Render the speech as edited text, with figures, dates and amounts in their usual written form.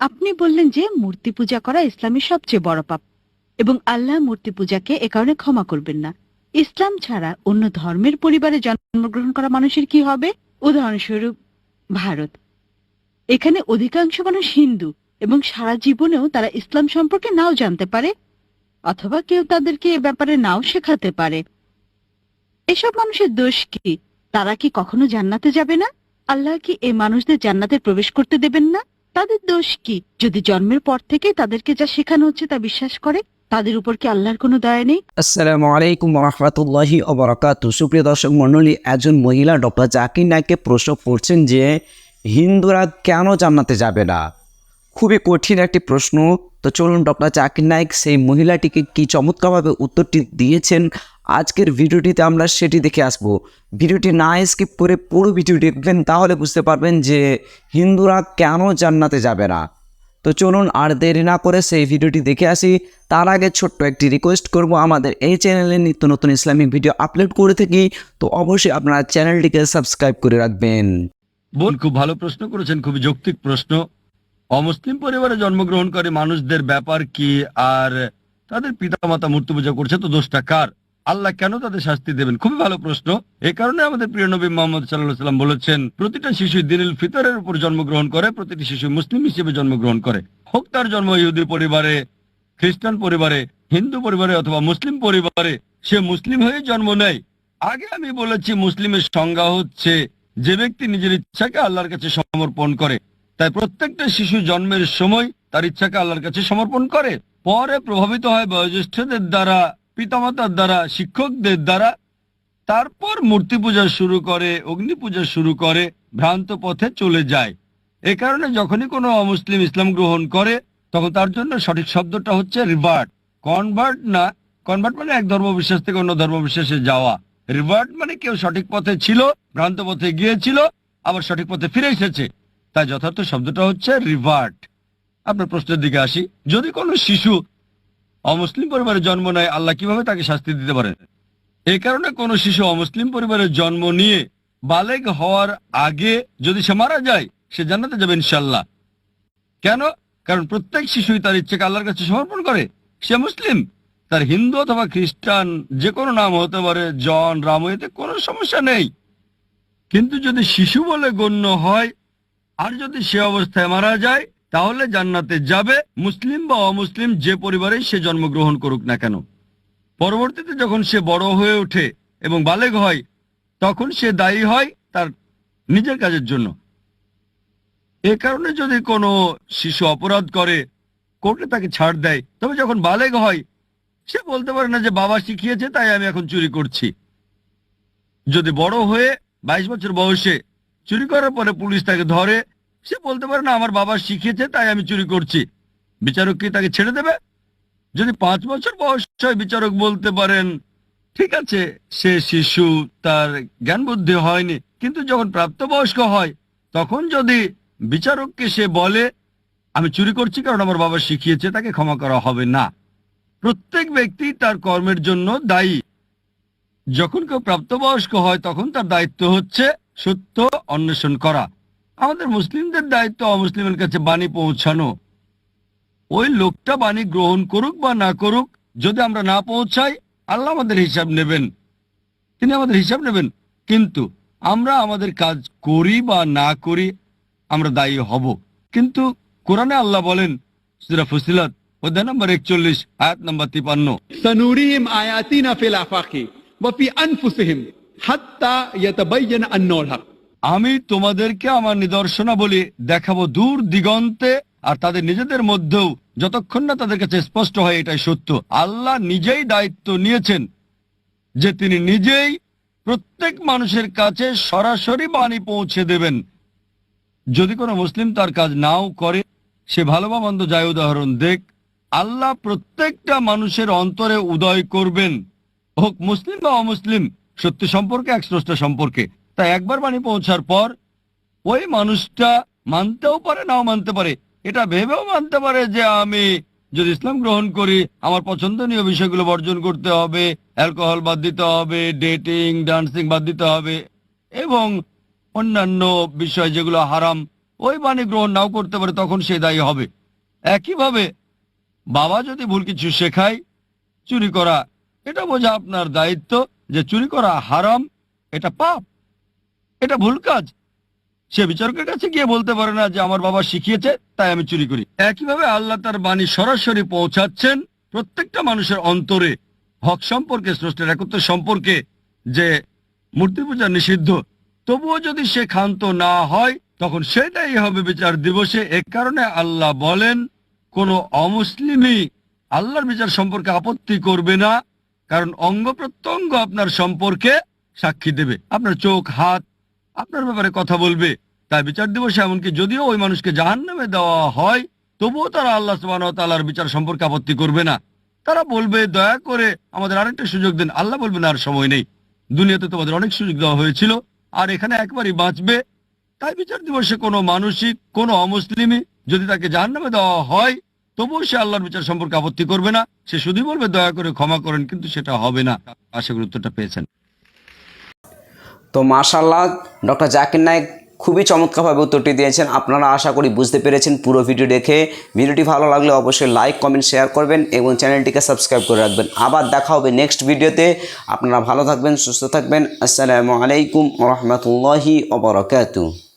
আপনি বললেন যে মূর্তি পূজা করা ইসলামের সবচেয়ে বড় পাপ এবং আল্লাহ মূর্তি পূজাকে এ কারণে ক্ষমা করবেন না। ইসলাম ছাড়া অন্য ধর্মের পরিবারে জন্মগ্রহণ করা মানুষের কি হবে? উদাহরণস্বরূপ ভারত, এখানে অধিকাংশ মানুষ হিন্দু এবং সারা জীবনেও তারা ইসলাম সম্পর্কে নাও জানতে পারে অথবা কেউ তাদেরকে এ ব্যাপারে নাও শেখাতে পারে। এসব মানুষের দোষ কি? তারা কি কখনো জান্নাতে যাবে না? আল্লাহ কি এই মানুষদের জান্নাতে প্রবেশ করতে দেবেন না? তাদের দোষ কি যদি জন্মের পর থেকে তাদেরকে যা শেখানো হচ্ছে তা বিশ্বাস করে? তাদের উপর কি আল্লাহর কোনো দয়া নেই? আসসালামু আলাইকুম রাহমাতুল্লাহি ওয়া বারাকাতুহু। সুপ্রিয় দর্শক মণ্ডলী, একজন মহিলা ডক্টর জাকির নায়েককে প্রশ্ন করছেন যে হিন্দুরা কেন জান্নাতে যাবে না। খুবই কঠিন একটি প্রশ্ন। তো চলুন ডক্টর জাকির নায়েক সেই মহিলাটিকে কি চমৎকারভাবে উত্তরটি দিয়েছেন আজকের ভিডিওটিতে আমরা সেটি দেখে আসব। ভিডিওটি না স্কিপ করে পুরো ভিডিও দেখবেন, তাহলে বুঝতে পারবেন যে হিন্দুরা কেন জান্নাতে যাবে না। তো চলুন আর দেরি না করে সেই ভিডিওটি দেখে আসি। তার আগে ছোট্ট একটি রিকোয়েস্ট করব, আমাদের এই চ্যানেলে নিত্য নতুন ইসলামিক ভিডিও আপলোড করে থাকি, তো অবশ্যই আপনারা চ্যানেলটিকে সাবস্ক্রাইব করে রাখবেন। বোন খুব ভালো প্রশ্ন করেছেন, খুবই যৌক্তিক প্রশ্ন। অমুসলিম পরিবারে জন্মগ্রহণকারী মানুষদের ব্যাপার কি, আর তাদের পিতামাতা মূর্তি পূজা করছে, তো দোষটা কার? আল্লাহ কেন তাদের শাস্তি দেবেন? খুবই ভালো প্রশ্ন। এই কারণে আমাদের প্রিয় নবী মুহাম্মদ সাল্লাল্লাহু আলাইহি সাল্লাম বলেছেন, প্রতিটা শিশু দিনুল ফিতরের উপর জন্মগ্রহণ করে, প্রতিটি শিশু মুসলিম হিসেবে জন্মগ্রহণ করে। হোক তার জন্ম ইহুদি পরিবারে, খ্রিস্টান পরিবারে, হিন্দু পরিবারে অথবা মুসলিম পরিবারে, সে মুসলিম হয়ে জন্ম নেয়। আগে আমি বলেছি মুসলিমের সংজ্ঞা হচ্ছে যে ব্যক্তি নিজের ইচ্ছাকে আল্লাহর কাছে সমর্পণ করে। তাই প্রত্যেকটা শিশু জন্মের সময় তার ইচ্ছাকে আল্লাহর কাছে সমর্পণ করে, পরে প্রভাবিত হয় বয়োজ্যেষ্ঠদের দ্বারা, পিতামাতার দ্বারা, শিক্ষকদের দ্বারা, তারপর মূর্তি পূজা শুরু করে, অগ্নি পূজা শুরু করে, ভ্রান্ত পথে চলে যায়। এ কারণে যখনই কোনো অমুসলিম ইসলাম গ্রহণ করে তখন তার জন্য সঠিক শব্দটা হচ্ছে রিভার্ট, কনভার্ট না। কনভার্ট মানে এক ধর্মবিশ্বাস থেকে অন্য ধর্মবিশ্বাসে যাওয়া। রিভার্ট মানে কেউ সঠিক পথে ছিল, ভ্রান্ত পথে গিয়েছিল, আবার সঠিক পথে ফিরে এসেছে। তাই যথার্থ শব্দটা হচ্ছে রিভার্ট। আপনার প্রশ্নের দিকে আসি, যদি কোনো শিশু অমুসলিম পরিবারে জন্ম নেয়, আল্লাহ কিভাবে তাকে শাস্তি দিতে পারেন? এই কারণে কোনো শিশু অমুসলিম পরিবারে জন্ম নিয়ে বালেগ হওয়ার আগে যদি সে মারা যায়, সে জান্নাতে যাবে ইনশাল্লাহ। কেন? কারণ প্রত্যেক শিশুই তার ইচ্ছাকে আল্লাহর কাছে সমর্পণ করে। সে মুসলিম, তার হিন্দু অথবা খ্রিস্টান যে কোনো নাম হতে পারে, জন, রাম, এতে কোনো সমস্যা নেই। কিন্তু যদি শিশু বলে গণ্য হয় আর যদি সে অবস্থায় মারা যায়, তাহলে জান্নাতে যাবে, মুসলিম বা অমুসলিম যে পরিবারেই সে জন্মগ্রহণ করুক না কেন। পরবর্তীতে যখন সে বড় হয়ে ওঠে এবং বালেগ হয়, তখন সে দায়ী হয় তার নিজের কাজের জন্য। এ কারণে যদি কোনো শিশু অপরাধ করে, কোর্টে তাকে ছাড় দেয়, তবে যখন বালেগ হয় সে বলতে পারে না যে বাবা শিখিয়েছে তাই আমি এখন চুরি করছি। যদি বড় হয়ে 22 বছর বয়সে চুরি করার পরে পুলিশ তাকে ধরে, সে বলতে পারে না আমার বাবা শিখিয়েছে তাই আমি চুরি করছি। বিচারক কি তাকে ছেড়ে দেবে? যদি 5 বছর বয়স হয়, বিচারক বলতে পারেন ঠিক আছে, সে শিশু, তার জ্ঞান বুদ্ধি হয়নি। কিন্তু যখন প্রাপ্তবয়স্ক হয়, তখন যদি বিচারককে সে বলে আমি চুরি করছি কারণ আমার বাবা শিখিয়েছে, তাকে ক্ষমা করা হবে না। প্রত্যেক ব্যক্তি তার কর্মের জন্য দায়ী। যখন কেউ প্রাপ্তবয়স্ক হয় তখন তার দায়িত্ব হচ্ছে সত্য অন্বেষণ করা। আমাদের মুসলিমদের দায়িত্ব অমুসলিমের কাছে বাণী পৌঁছানো। ওই লোকটা বাণী গ্রহণ করুক বা না করুক, যদি আমরা না পৌঁছাই, আল্লাহ আমাদের হিসাব নেবেন, তিনি আমাদের হিসাব নেবেন। কিন্তু আমরা আমাদের কাজ করি বা না করি, আমরা দায়ী হব। কিন্তু কোরআনে আল্লাহ বলেন, সূরা ফুসিলাত অধ্যায় নম্বর 41 আয়াত নম্বর 53, سنريهم آياتنا في الآفاق وفي أنفسهم حتى يتبين أنه الحق। আমি তোমাদেরকে আমার নিদর্শনাবলী দেখাবো দূর দিগন্তে আর তাদের নিজেদের মধ্যেও, যতক্ষণ না তাদের কাছে স্পষ্ট হয় এটাই সত্য। আল্লাহ নিজেই দায়িত্ব নিয়েছেন যে তিনি নিজেই প্রত্যেক মানুষের কাছে সরাসরি বাণী পৌঁছে দেবেন। যদি কোনো মুসলিম তার কাজ নাও করে, সে ভালো বা মন্দ যায় উদাহরণ দেখ, আল্লাহ প্রত্যেকটা মানুষের অন্তরে উদয় করবেন, হোক মুসলিম বা অমুসলিম, সত্য সম্পর্কে, এক স্রষ্টা সম্পর্কে। তাই একবার বাণী পৌঁছার পর ওই মানুষটা মানতেও পারে, নাও মানতে পারে। এটা ভেবেও মানতে পারে যে আমি যদি ইসলাম গ্রহণ করি, আমার পছন্দনীয় বিষয়গুলো বর্জন করতে হবে, অ্যালকোহল বাদ দিতে হবে, ডেটিং, ডান্সিং বাদ দিতে হবে, এবং অন্যান্য বিষয় যেগুলো হারাম ওই বাণী গ্রহণ নাও করতে পারে, তখন সে দায়ী হবে। একইভাবে বাবা যদি ভুল কিছু শেখায়, চুরি করা, এটা বোঝা আপনার দায়িত্ব যে চুরি করা হারাম, এটা পাপ, এটা ভুল কাজ। সে বিচারকের কাছে গিয়ে বলতে পারে না যে আমার বাবা শিখিয়েছে তাই আমি চুরি করি। একইভাবে আল্লাহ তার বাণী সরাসরি পৌঁছাচ্ছেন প্রত্যেকটা মানুষের অন্তরে, হক সম্পর্কে, স্রষ্টার একত্র সম্পর্কে, যে মূর্তি পূজা নিষিদ্ধ। তবুও যদি সে ক্ষান্ত না হয়, তখন সেটাই হবে বিচার দিবসে। এ কারণে আল্লাহ বলেন কোন অমুসলিমই আল্লাহর বিচার সম্পর্কে আপত্তি করবে না, কারণ অঙ্গ প্রত্যঙ্গ আপনার সম্পর্কে সাক্ষী দেবে। আপনার চোখ, হাত আপনার ব্যাপারে কথা বলবে। তাই বিচার দিবসে এমনকি যদিও ওই মানুষকে জাহান্নামে দেওয়া হয়, তবুও তারা আল্লাহ সুবহানাহু ওয়া তাআলার বিচার সম্পর্কে আপত্তি করবে না। তারা বলবে দয়া করে আমাদের আরেকটা সুযোগ দেন। আল্লাহ বলবেন আর সময় নেই, দুনিয়াতে তোমাদের অনেক সুযোগ দেওয়া হয়েছিল, আর এখানে একবারই বাঁচবে। তাই বিচার দিবসে কোনো মানুষই, কোনো অমুসলিমই যদি তাকে জাহান্নামে দেওয়া হয়, তবুও সে আল্লাহর বিচার সম্পর্কে আপত্তি করবে না। সে শুধুই বলবে দয়া করে ক্ষমা করেন, কিন্তু সেটা হবে না। আশা করি উত্তরটা পেয়েছেন। তো মাশাআল্লাহ, ডক্টর জাকির নায়েক খুবই চমৎকারভাবে উত্তরটি দিয়েছেন। আপনারা আশা করি বুঝতে পেরেছেন পুরো ভিডিও দেখে। ভিডিওটি ভালো লাগলে অবশ্যই লাইক, কমেন্ট, শেয়ার করবেন এবং চ্যানেলটিকে সাবস্ক্রাইব করে রাখবেন। আবার দেখা হবে নেক্সট ভিডিওতে। আপনারা ভালো থাকবেন, সুস্থ থাকবেন। আসসালামু আলাইকুম ওয়া রাহমাতুল্লাহি ওয়া বারাকাতুহু।